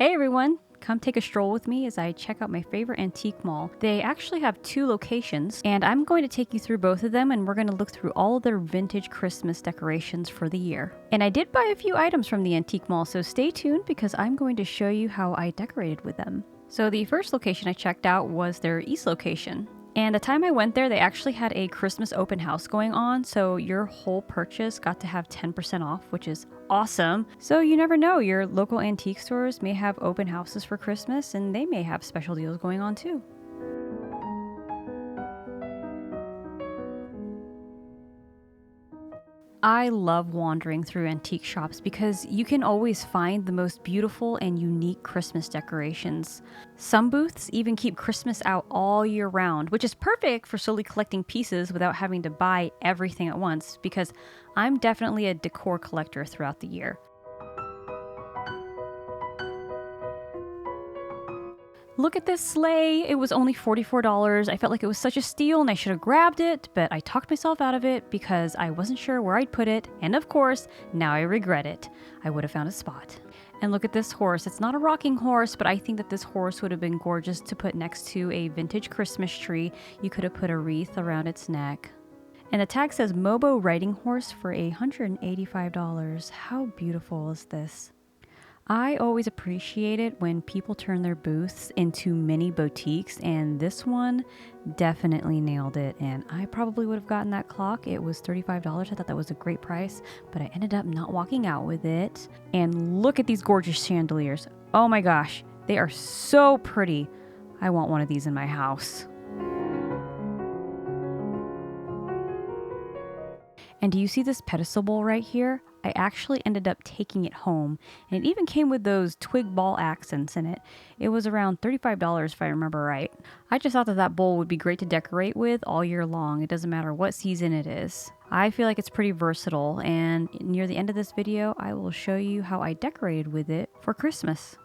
Hey everyone, come take a stroll with me as I check out my favorite antique mall. They actually have two locations, and I'm going to take you through both of them, and we're going to look through all of their vintage Christmas decorations for the year. And I did buy a few items from the antique mall, so stay tuned because I'm going to show you how I decorated with them. So the first location I checked out was their East location. And the time I went there, they actually had a Christmas open house going on, so your whole purchase got to have 10% off, which is awesome. So you never know, your local antique stores may have open houses for Christmas, and they may have special deals going on too. I love wandering through antique shops because you can always find the most beautiful and unique Christmas decorations. Some booths even keep Christmas out all year round, which is perfect for slowly collecting pieces without having to buy everything at once, because I'm definitely a decor collector throughout the year. Look at this sleigh. It was only $44. I felt like it was such a steal and I should have grabbed it, but I talked myself out of it because I wasn't sure where I'd put it. And of course, now I regret it. I would have found a spot. And look at this horse. It's not a rocking horse, but I think that this horse would have been gorgeous to put next to a vintage Christmas tree. You could have put a wreath around its neck. And the tag says Mobo Riding Horse for $185. How beautiful is this? I always appreciate it when people turn their booths into mini boutiques, and this one definitely nailed it. And I probably would have gotten that clock. It was $35. I thought that was a great price, but I ended up not walking out with it. And look at these gorgeous chandeliers. Oh my gosh, they are so pretty. I want one of these in my house. And do you see this pedestal bowl right here? I actually ended up taking it home, and it even came with those twig ball accents in it. It was around $35 if I remember right. I just thought that that bowl would be great to decorate with all year long. It doesn't matter what season it is. I feel like it's pretty versatile, and near the end of this video, I will show you how I decorated with it for Christmas.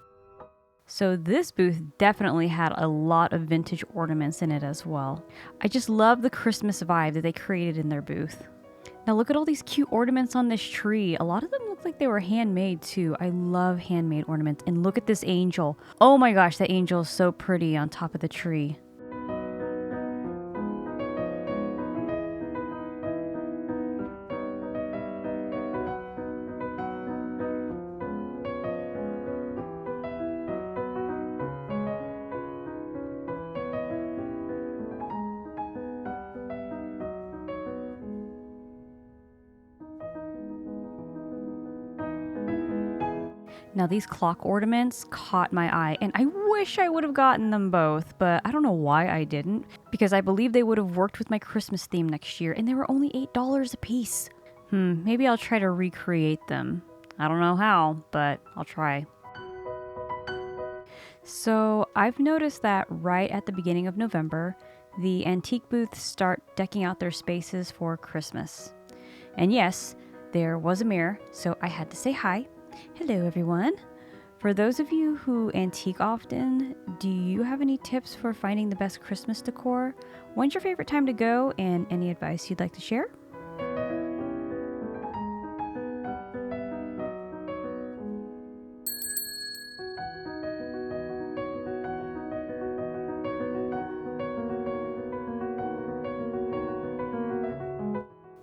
So this booth definitely had a lot of vintage ornaments in it as well. I just love the Christmas vibe that they created in their booth. Now look at all these cute ornaments on this tree. A lot of them look like they were handmade too. I love handmade ornaments. And look at this angel. Oh my gosh, that angel is so pretty on top of the tree. Now these clock ornaments caught my eye, and I wish I would have gotten them both, but I don't know why I didn't, because I believe they would have worked with my Christmas theme next year, and they were only $8 a piece. Maybe I'll try to recreate them. I don't know how, but I'll try. So I've noticed that right at the beginning of November, the antique booths start decking out their spaces for Christmas. And yes, there was a mirror, so I had to say hi. Hello everyone. For those of you who antique often, do you have any tips for finding the best Christmas decor? When's your favorite time to go, and any advice you'd like to share?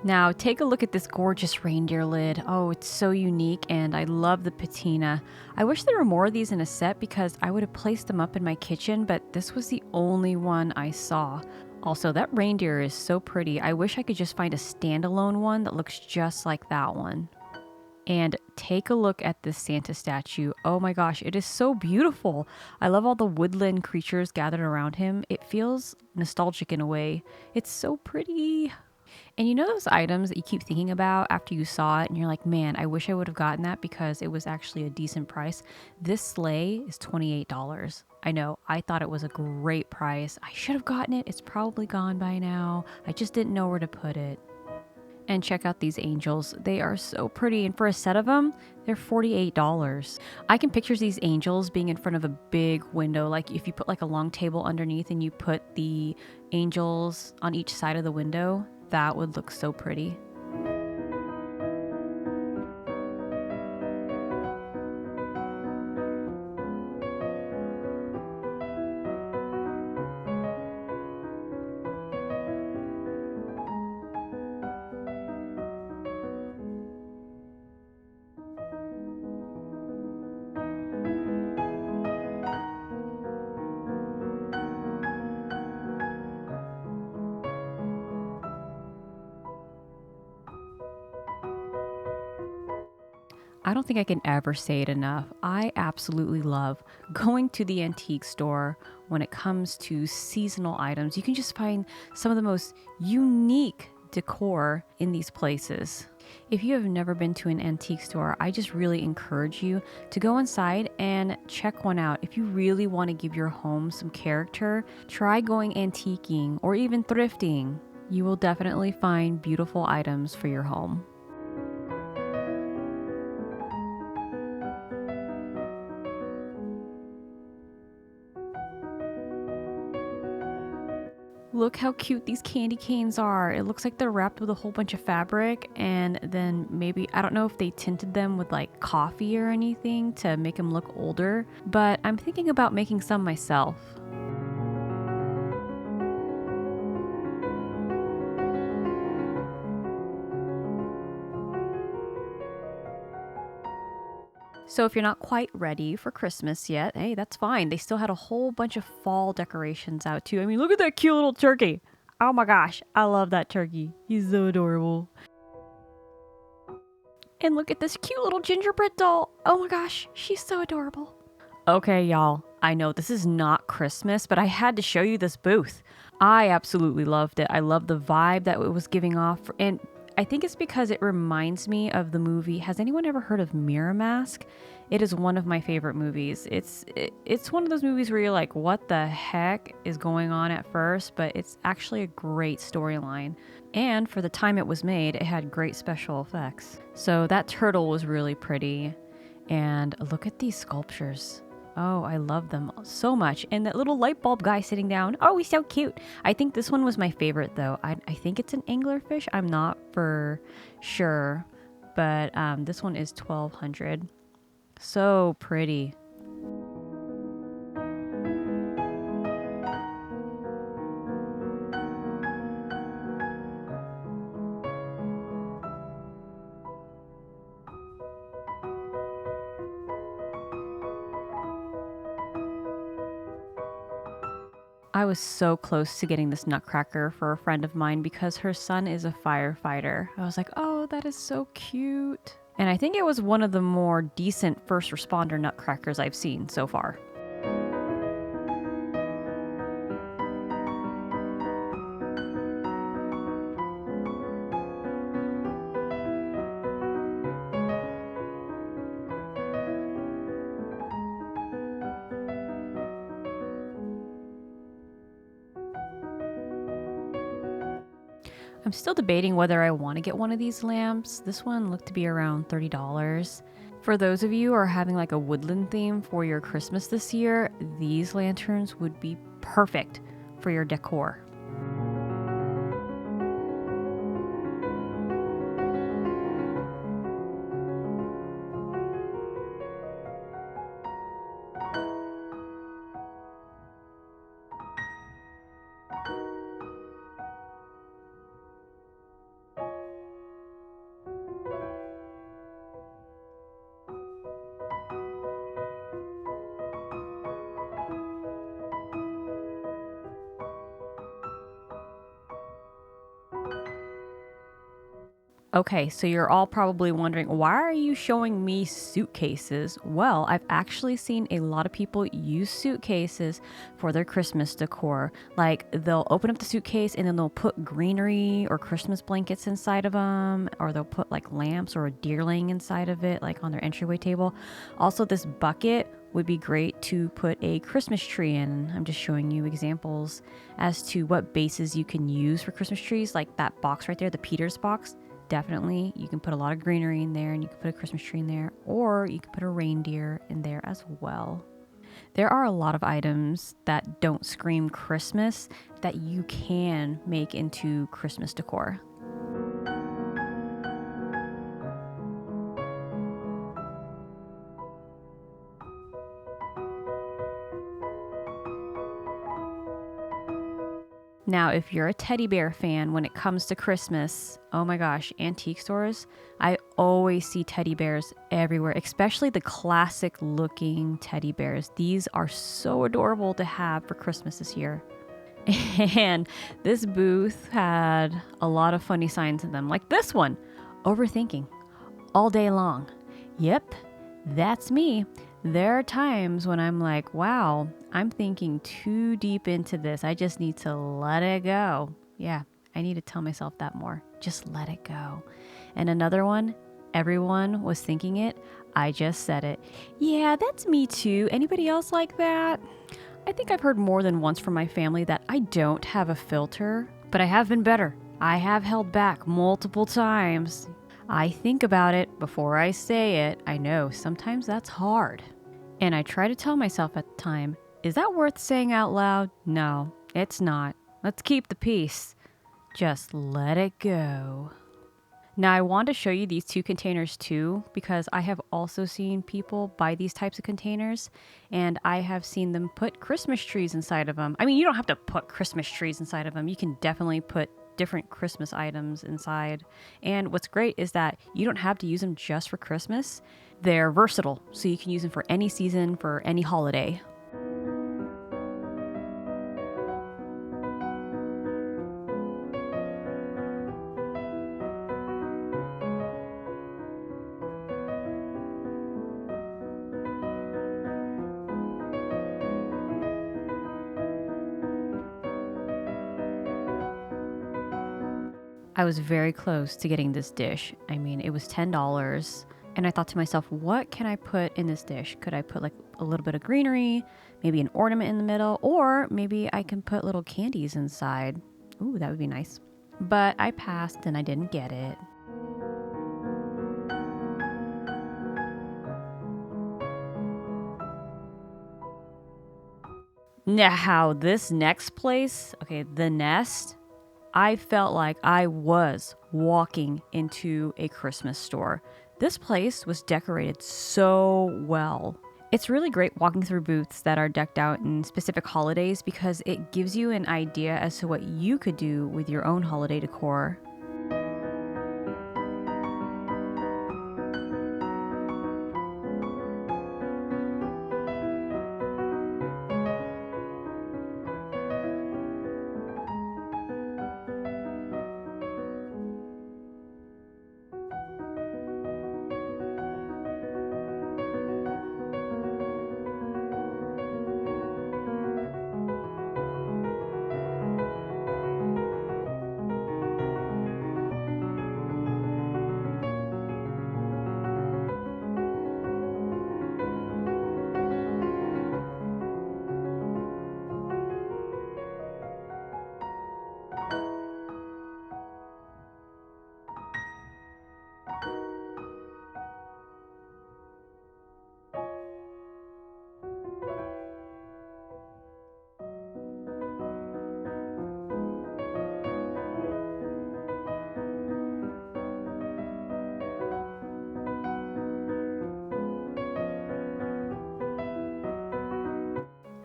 Now take a look at this gorgeous reindeer lid. Oh, it's so unique, and I love the patina. I wish there were more of these in a set because I would have placed them up in my kitchen, but this was the only one I saw. Also, that reindeer is so pretty. I wish I could just find a standalone one that looks just like that one. And take a look at this Santa statue. Oh my gosh, it is so beautiful. I love all the woodland creatures gathered around him. It feels nostalgic in a way. It's so pretty. And you know those items that you keep thinking about after you saw it and you're like, man, I wish I would have gotten that because it was actually a decent price. This sleigh is $28. I know, I thought it was a great price. I should have gotten it. It's probably gone by now. I just didn't know where to put it. And check out these angels. They are so pretty, and for a set of them, they're $48. I can picture these angels being in front of a big window, like if you put like a long table underneath and you put the angels on each side of the window. That would look so pretty. I don't think I can ever say it enough. I absolutely love going to the antique store when it comes to seasonal items. You can just find some of the most unique decor in these places. If you have never been to an antique store, I just really encourage you to go inside and check one out. If you really want to give your home some character, try going antiquing or even thrifting. You will definitely find beautiful items for your home. Look how cute these candy canes are. It looks like they're wrapped with a whole bunch of fabric, and then maybe, I don't know if they tinted them with like coffee or anything to make them look older, but I'm thinking about making some myself. So if you're not quite ready for Christmas yet, hey, that's fine. They still had a whole bunch of fall decorations out too. I mean, look at that cute little turkey. Oh my gosh, I love that turkey. He's so adorable. And look at this cute little gingerbread doll. Oh my gosh, she's so adorable. Okay, y'all, I know this is not Christmas, but I had to show you this booth. I absolutely loved it. I love the vibe that it was giving off. And I think it's because it reminds me of the movie. Has anyone ever heard of Mirror Mask? It is one of my favorite movies. It's one of those movies where you're like, what the heck is going on at first? But it's actually a great storyline. And for the time it was made, it had great special effects. So that turtle was really pretty. And look at these sculptures. Oh, I love them so much. And that little light bulb guy sitting down. Oh, he's so cute. I think this one was my favorite, though. I think it's an anglerfish. I'm not for sure. But this one is $1,200. So pretty. I was so close to getting this nutcracker for a friend of mine because her son is a firefighter. I was like, oh, that is so cute. And I think it was one of the more decent first responder nutcrackers I've seen so far. I'm still debating whether I want to get one of these lamps. This one looked to be around $30. For those of you who are having like a woodland theme for your Christmas this year, these lanterns would be perfect for your decor. Okay, so you're all probably wondering, why are you showing me suitcases? Well, I've actually seen a lot of people use suitcases for their Christmas decor. Like, they'll open up the suitcase and then they'll put greenery or Christmas blankets inside of them, or they'll put like lamps or a deer laying inside of it, like on their entryway table. Also, this bucket would be great to put a Christmas tree in. I'm just showing you examples as to what bases you can use for Christmas trees, like that box right there, the Peters box. Definitely, you can put a lot of greenery in there and you can put a Christmas tree in there, or you can put a reindeer in there as well. There are a lot of items that don't scream Christmas that you can make into Christmas decor. Now, if you're a teddy bear fan when it comes to Christmas, oh my gosh, antique stores, I always see teddy bears everywhere, especially the classic looking teddy bears. These are so adorable to have for Christmas this year. And this booth had a lot of funny signs in them, like this one, overthinking all day long. Yep, that's me. There are times when I'm like, wow, I'm thinking too deep into this. I just need to let it go. Yeah, I need to tell myself that more. Just let it go. And another one, everyone was thinking it. I just said it. Yeah, that's me too. Anybody else like that? I think I've heard more than once from my family that I don't have a filter, but I have been better. I have held back multiple times. I think about it before I say it. I know sometimes that's hard. And I try to tell myself at the time, is that worth saying out loud? No, it's not. Let's keep the peace. Just let it go. Now, I want to show you these two containers too, because I have also seen people buy these types of containers, and I have seen them put Christmas trees inside of them. I mean, you don't have to put Christmas trees inside of them. You can definitely put different Christmas items inside. And what's great is that you don't have to use them just for Christmas. They're versatile, so you can use them for any season, for any holiday. I was very close to getting this dish. I mean, it was $10. And I thought to myself, what can I put in this dish? Could I put like a little bit of greenery, maybe an ornament in the middle, or maybe I can put little candies inside. Ooh, that would be nice. But I passed and I didn't get it. Now, this next place, okay, the Nest, I felt like I was walking into a Christmas store. This place was decorated so well. It's really great walking through booths that are decked out in specific holidays because it gives you an idea as to what you could do with your own holiday decor.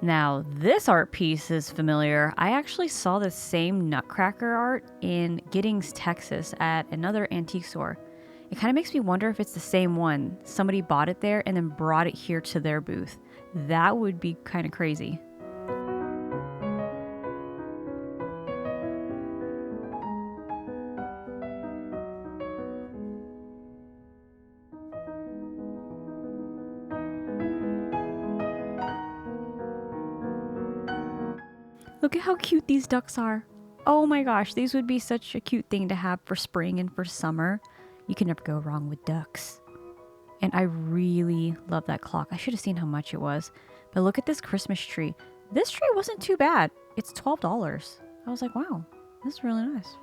Now, this art piece is familiar. I actually saw the same nutcracker art in Giddings, Texas at another antique store. It kind of makes me wonder if it's the same one. Somebody bought it there and then brought it here to their booth. That would be kind of crazy. Look at how cute these ducks are. Oh my gosh, these would be such a cute thing to have for spring and for summer. You can never go wrong with ducks. And I really love that clock. I should have seen how much it was. But look at this Christmas tree. This tree wasn't too bad. It's $12. I was like, wow, this is really nice.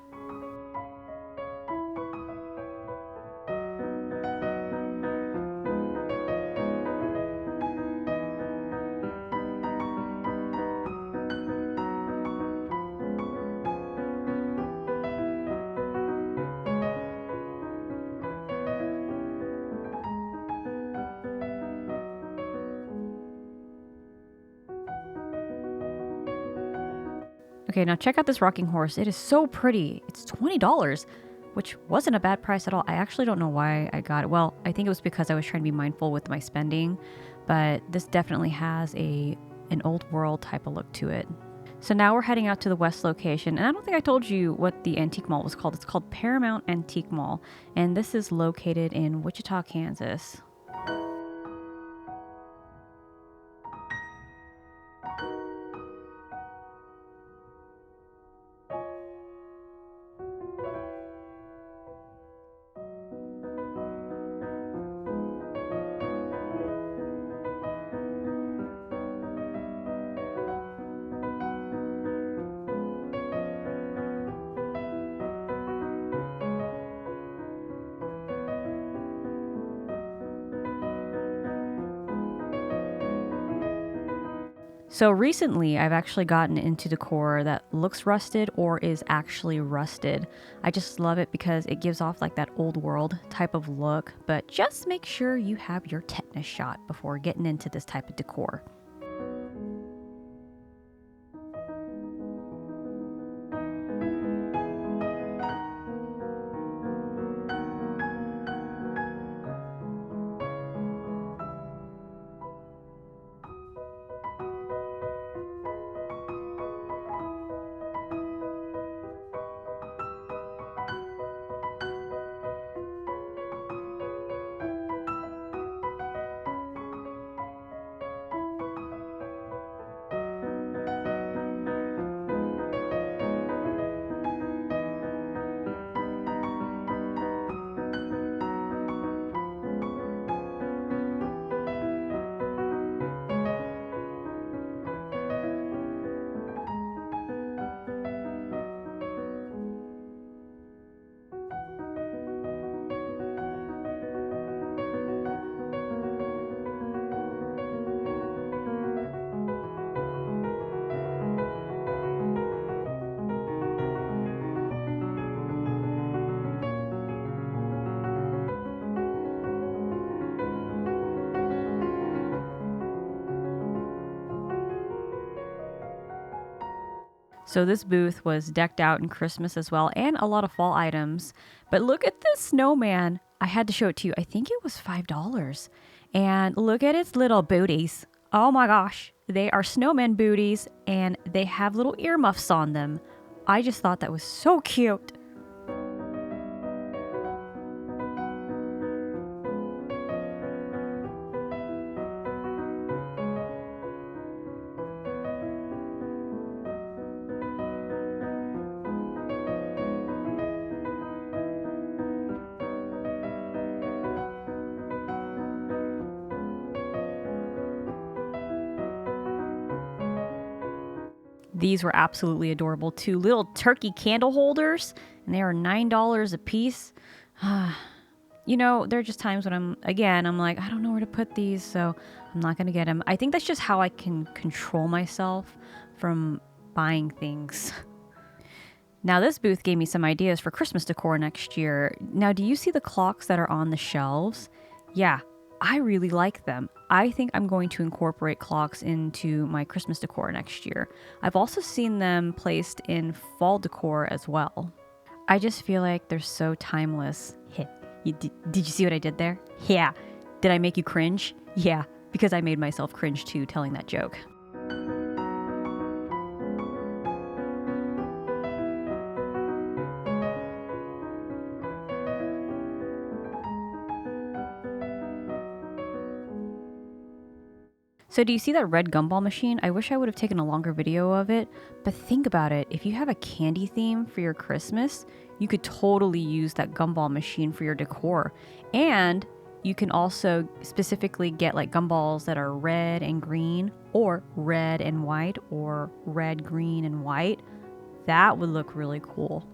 Okay, now check out this rocking horse. It is so pretty. It's $20, which wasn't a bad price at all. I actually don't know why I got it. Well, I think it was because I was trying to be mindful with my spending, but this definitely has an old world type of look to it. So now we're heading out to the west location, and I don't think I told you what the antique mall was called. It's called Paramount Antique Mall, and this is located in Wichita, Kansas. So recently, I've actually gotten into decor that looks rusted or is actually rusted. I just love it because it gives off like that old world type of look, but just make sure you have your tetanus shot before getting into this type of decor. So this booth was decked out in Christmas as well and a lot of fall items. But look at this snowman. I had to show it to you. I think it was $5. And look at its little booties. Oh my gosh. They are snowman booties and they have little earmuffs on them. I just thought that was so cute. These were absolutely adorable too. Little turkey candle holders, and they are $9 a piece. There are just times when I'm like, I don't know where to put these, so I'm not going to get them. I think that's just how I can control myself from buying things. Now, this booth gave me some ideas for Christmas decor next year. Now, do you see the clocks that are on the shelves? Yeah, I really like them. I think I'm going to incorporate clocks into my Christmas decor next year. I've also seen them placed in fall decor as well. I just feel like they're so timeless. Did you see what I did there? Yeah. Did I make you cringe? Yeah, because I made myself cringe too telling that joke. So do you see that red gumball machine? I wish I would have taken a longer video of it, but think about it. If you have a candy theme for your Christmas, you could totally use that gumball machine for your decor. And you can also specifically get like gumballs that are red and green or red and white or red, green, and white. That would look really cool.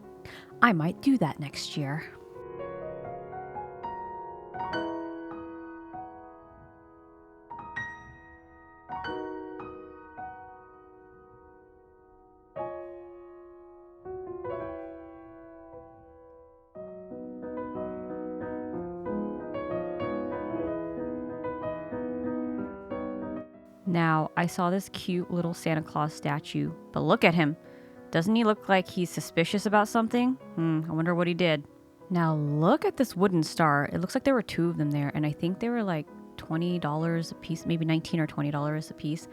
I might do that next year. Now, I saw this cute little Santa Claus statue, but look at him. Doesn't he look like he's suspicious about something? I wonder what he did. Now, look at this wooden star. It looks like there were two of them there, and I think they were like $20 a piece, maybe $19 or $20 a piece.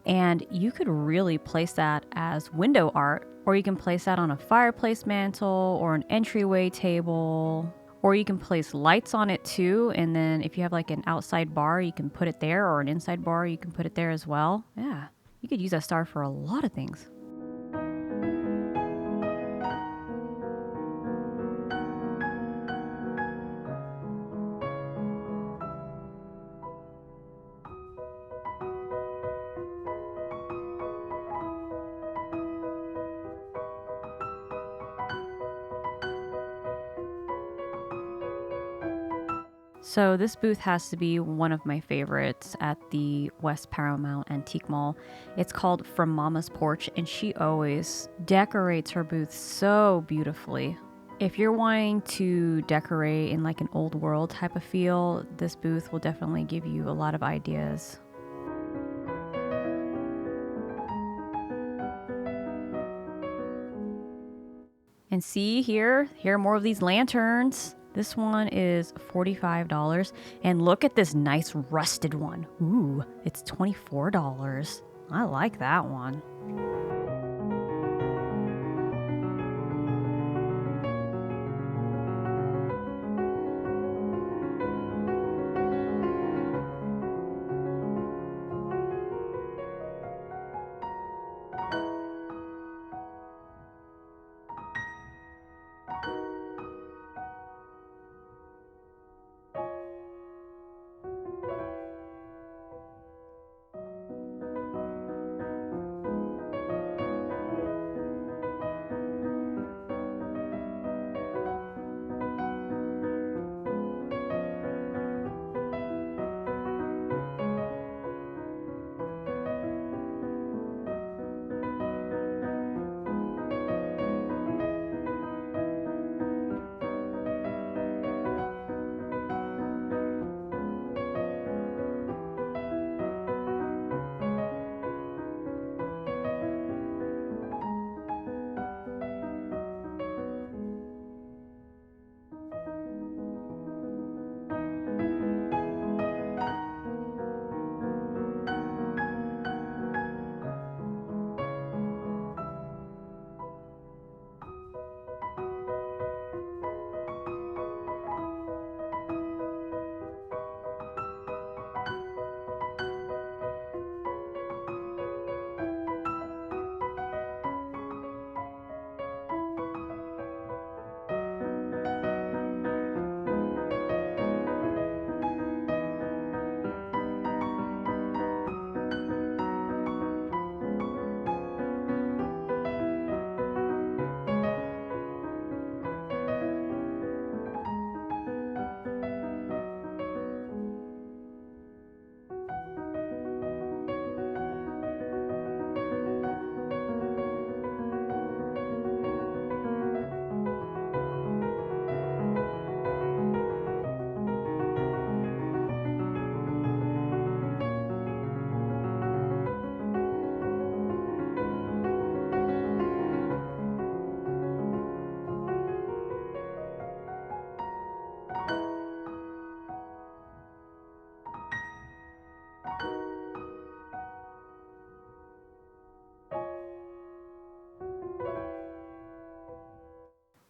And you could really place that as window art, or you can place that on a fireplace mantle or an entryway table. Or you can place lights on it too, and then if you have like an outside bar, you can put it there, or an inside bar, you can put it there as well. Yeah, you could use that star for a lot of things. So this booth has to be one of my favorites at the West Paramount Antique Mall. It's called From Mama's Porch, and she always decorates her booth so beautifully. If you're wanting to decorate in like an old world type of feel, this booth will definitely give you a lot of ideas. And see here are more of these lanterns. This one is $45. And look at this nice rusted one. Ooh, it's $24. I like that one.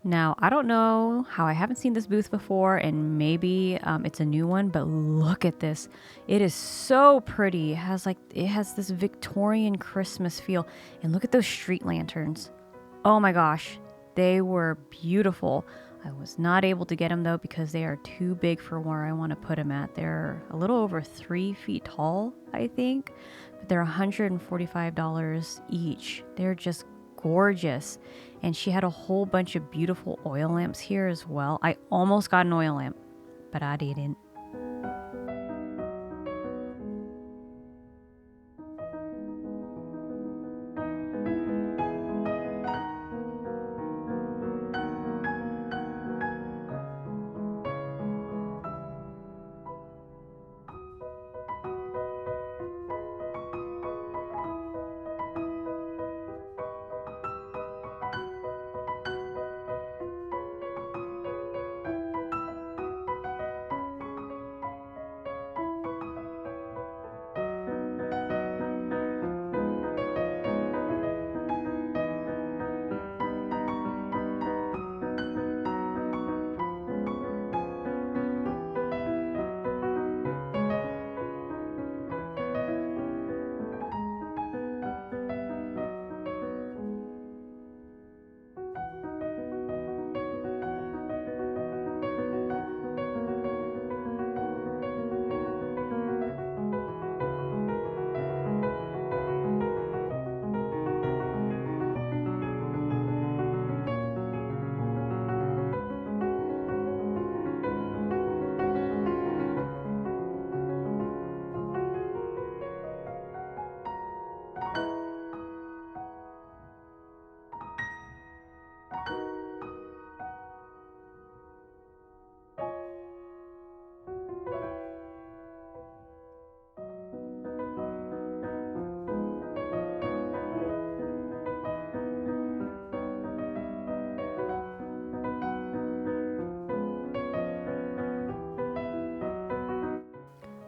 Now, I don't know how I haven't seen this booth before, and maybe it's a new one, but look at this. It is so pretty. It has this Victorian Christmas feel. And look at those street lanterns. Oh my gosh, they were beautiful. I was not able to get them though because they are too big for where I want to put them at. They're a little over 3 feet tall, I think, but they're $145 each. They're just gorgeous. And she had a whole bunch of beautiful oil lamps here as well. I almost got an oil lamp, but I didn't.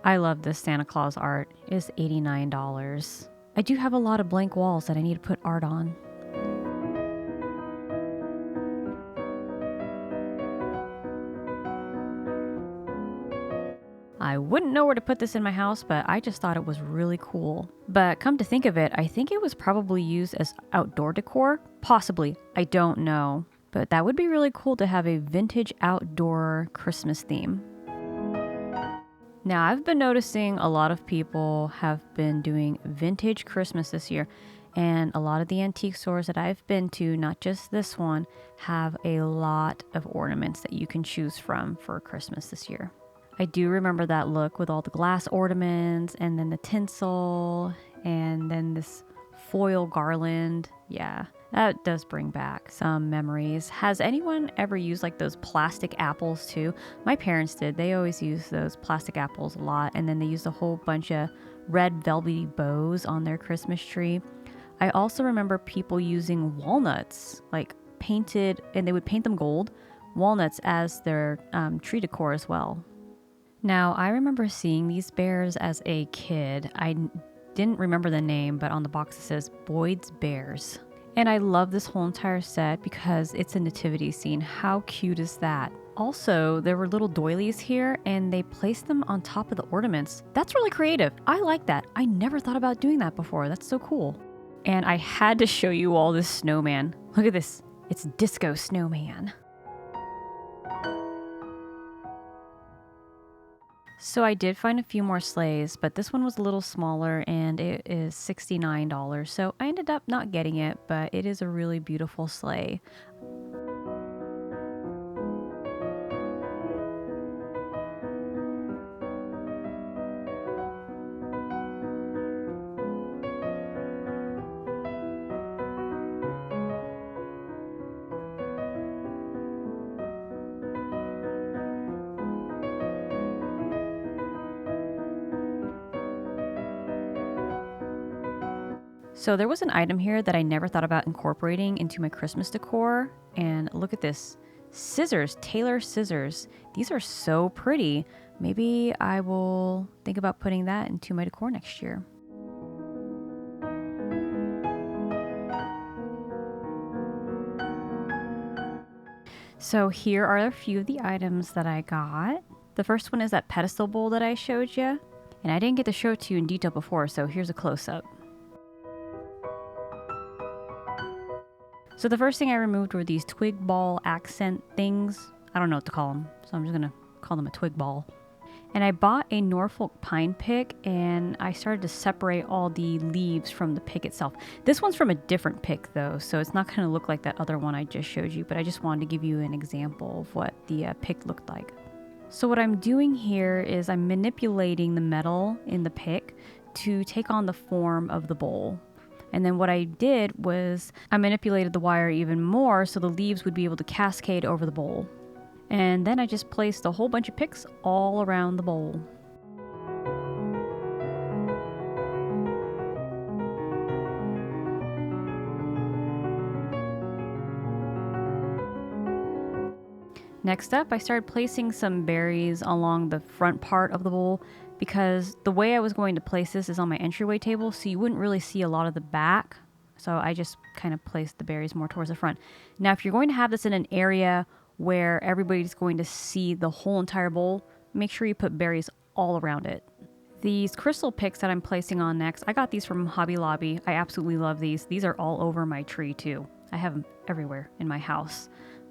I love this Santa Claus art. It's $89. I do have a lot of blank walls that I need to put art on. I wouldn't know where to put this in my house, but I just thought it was really cool. But come to think of it, I think it was probably used as outdoor decor. Possibly. I don't know. But that would be really cool to have a vintage outdoor Christmas theme. Now, I've been noticing a lot of people have been doing vintage Christmas this year. And a lot of the antique stores that I've been to, not just this one, have a lot of ornaments that you can choose from for Christmas this year. I do remember that look with all the glass ornaments and then the tinsel and then this foil garland. Yeah, that does bring back some memories. Has anyone ever used like those plastic apples too? My parents did. They always use those plastic apples a lot. And then they used a whole bunch of red velvety bows on their Christmas tree. I also remember people using walnuts, like painted, and they would paint them gold, walnuts as their tree decor as well. Now, I remember seeing these bears as a kid. I didn't remember the name, but on the box it says Boyd's Bears. And I love this whole entire set because it's a nativity scene. How cute is that? Also, there were little doilies here and they placed them on top of the ornaments. That's really creative. I like that. I never thought about doing that before. That's so cool. And I had to show you all this snowman. Look at this. It's Disco Snowman. So I did find a few more sleighs, but this one was a little smaller and it is $69. So I ended up not getting it, but it is a really beautiful sleigh. So there was an item here that I never thought about incorporating into my Christmas decor. And look at this. Scissors, Taylor scissors. These are so pretty. Maybe I will think about putting that into my decor next year. So here are a few of the items that I got. The first one is that pedestal bowl that I showed you. And I didn't get to show it to you in detail before, so here's a close-up. So the first thing I removed were these twig ball accent things. I don't know what to call them, so I'm just gonna call them a twig ball. And I bought a Norfolk pine pick and I started to separate all the leaves from the pick itself. This one's from a different pick though, so it's not gonna look like that other one I just showed you, but I just wanted to give you an example of what the pick looked like. So what I'm doing here is I'm manipulating the metal in the pick to take on the form of the bowl. And then what I did was I manipulated the wire even more so the leaves would be able to cascade over the bowl. And then I just placed a whole bunch of picks all around the bowl. Next up, I started placing some berries along the front part of the bowl because the way I was going to place this is on my entryway table, so you wouldn't really see a lot of the back. So I just kind of placed the berries more towards the front. Now, if you're going to have this in an area where everybody's going to see the whole entire bowl, make sure you put berries all around it. These crystal picks that I'm placing on next, I got these from Hobby Lobby. I absolutely love these. These are all over my tree too. I have them everywhere in my house.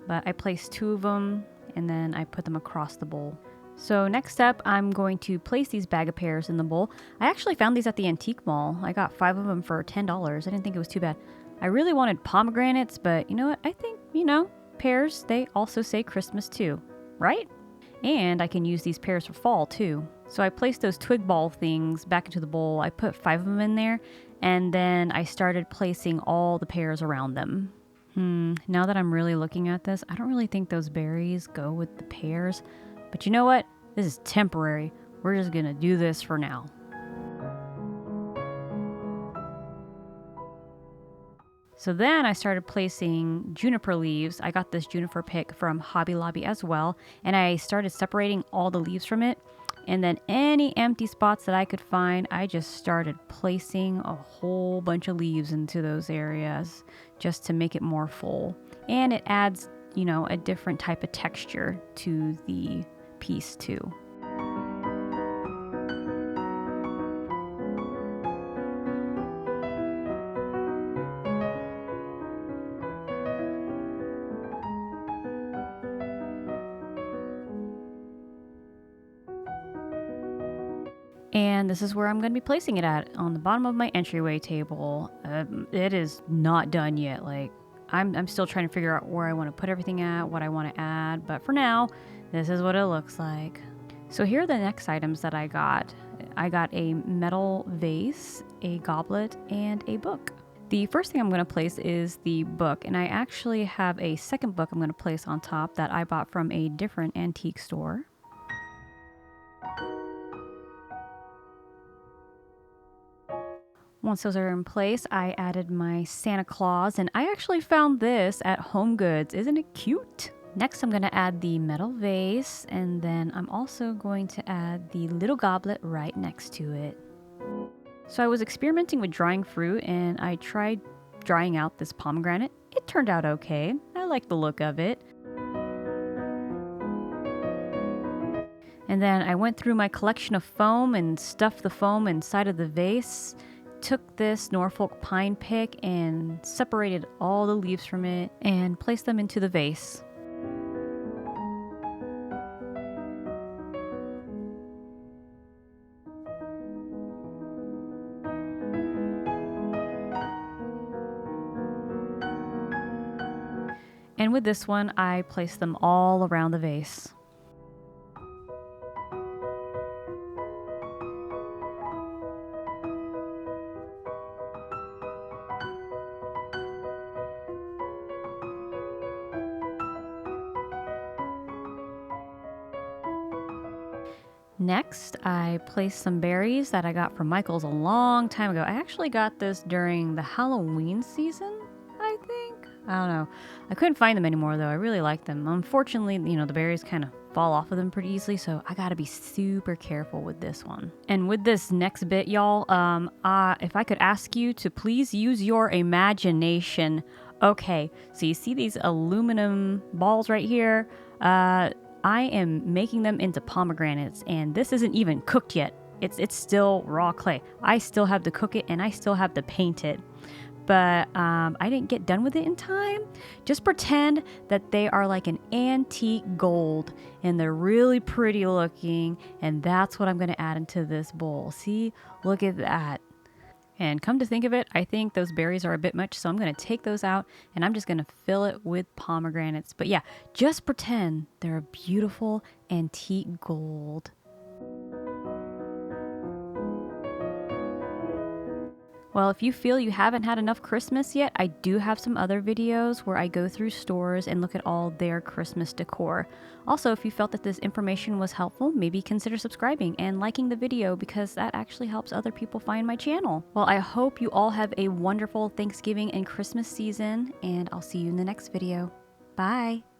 But I placed 2 of them and then I put them across the bowl. So next up, I'm going to place these bag of pears in the bowl. I actually found these at the antique mall. I got 5 of them for $10. I didn't think it was too bad. I really wanted pomegranates, but you know what? I think, pears, they also say Christmas too, right? And I can use these pears for fall too. So I placed those twig ball things back into the bowl. I put 5 of them in there, and then I started placing all the pears around them. Now that I'm really looking at this, I don't really think those berries go with the pears. But you know what? This is temporary. We're just gonna do this for now. So then I started placing juniper leaves. I got this juniper pick from Hobby Lobby as well, and I started separating all the leaves from it. And then any empty spots that I could find, I just started placing a whole bunch of leaves into those areas just to make it more full. And it adds, you know, a different type of texture to the piece too. And this is where I'm going to be placing it at, on the bottom of my entryway table. It is not done yet. Like, I'm still trying to figure out where I want to put everything at, what I want to add. But for now, this is what it looks like. So here are the next items that I got. I got a metal vase, a goblet, and a book. The first thing I'm going to place is the book. And I actually have a second book I'm going to place on top that I bought from a different antique store. Once those are in place, I added my Santa Claus, and I actually found this at Home Goods. Isn't it cute? Next, I'm going to add the metal vase, and then I'm also going to add the little goblet right next to it. So I was experimenting with drying fruit, and I tried drying out this pomegranate. It turned out okay. I like the look of it. And then I went through my collection of foam and stuffed the foam inside of the vase. Took this Norfolk pine pick and separated all the leaves from it and placed them into the vase. And with this one, I placed them all around the vase. Next, I placed some berries that I got from Michael's a long time ago. I actually got this during the Halloween season, I think. I don't know. I couldn't find them anymore, though. I really like them. Unfortunately, you know, the berries kind of fall off of them pretty easily, so I gotta be super careful with this one. And with this next bit, y'all, if I could ask you to please use your imagination. Okay, so you see these aluminum balls right here? I am making them into pomegranates, and this isn't even cooked yet. It's still raw clay. I still have to cook it, and I still have to paint it. But I didn't get done with it in time. Just pretend that they are like an antique gold, and they're really pretty looking, and that's what I'm going to add into this bowl. See? Look at that. And come to think of it, I think those berries are a bit much, so I'm going to take those out, and I'm just going to fill it with pomegranates. But yeah, just pretend they're a beautiful antique gold. Well, if you feel you haven't had enough Christmas yet, I do have some other videos where I go through stores and look at all their Christmas decor. Also, if you felt that this information was helpful, maybe consider subscribing and liking the video because that actually helps other people find my channel. Well, I hope you all have a wonderful Thanksgiving and Christmas season, and I'll see you in the next video. Bye!